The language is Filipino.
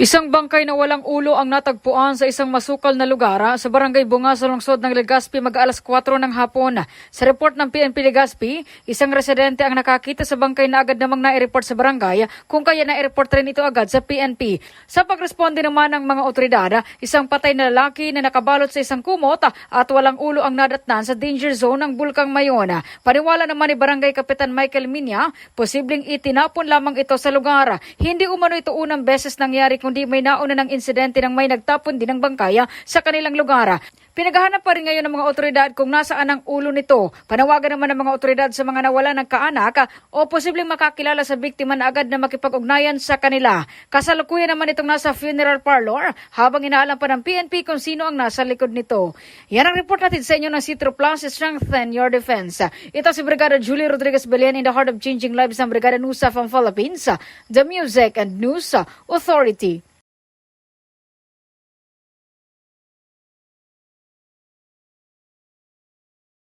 Isang bangkay na walang ulo ang natagpuan sa isang masukal na lugar sa barangay Bunga sa lungsod ng Legazpi mag-alas 4 ng hapon. Sa report ng PNP Legazpi, isang residente ang nakakita sa bangkay na agad namang nai-report sa barangay kung kaya nai-report rin ito agad sa PNP. Sa pagresponde naman ng mga otoridad, isang patay na lalaki na nakabalot sa isang kumot at walang ulo ang nadatnan sa danger zone ng Bulkang Mayon. Paniwala naman ni Barangay Kapitan Michael Minya, posibleng itinapon lamang ito sa lugar. Hindi umano ito unang beses nangyari kundi may nauna ng insidente ng may nagtapon din ng bangkaya sa kanilang lugar. Pinaghahanap pa rin ngayon ng mga otoridad kung nasaan ang ulo nito. Panawagan naman ng mga otoridad sa mga nawala ng kaanak o posibleng makakilala sa biktima na agad na makipag-ugnayan sa kanila. Kasalukuyan naman itong nasa funeral parlor habang inaalam pa ng PNP kung sino ang nasa likod nito. Yan ang report natin sa inyo ng Citro Plus, Strengthen Your Defense. Ito si Brigada Julie Rodriguez Belen in the heart of changing lives ng Brigada Nusa from Philippines, the Music and News Authority.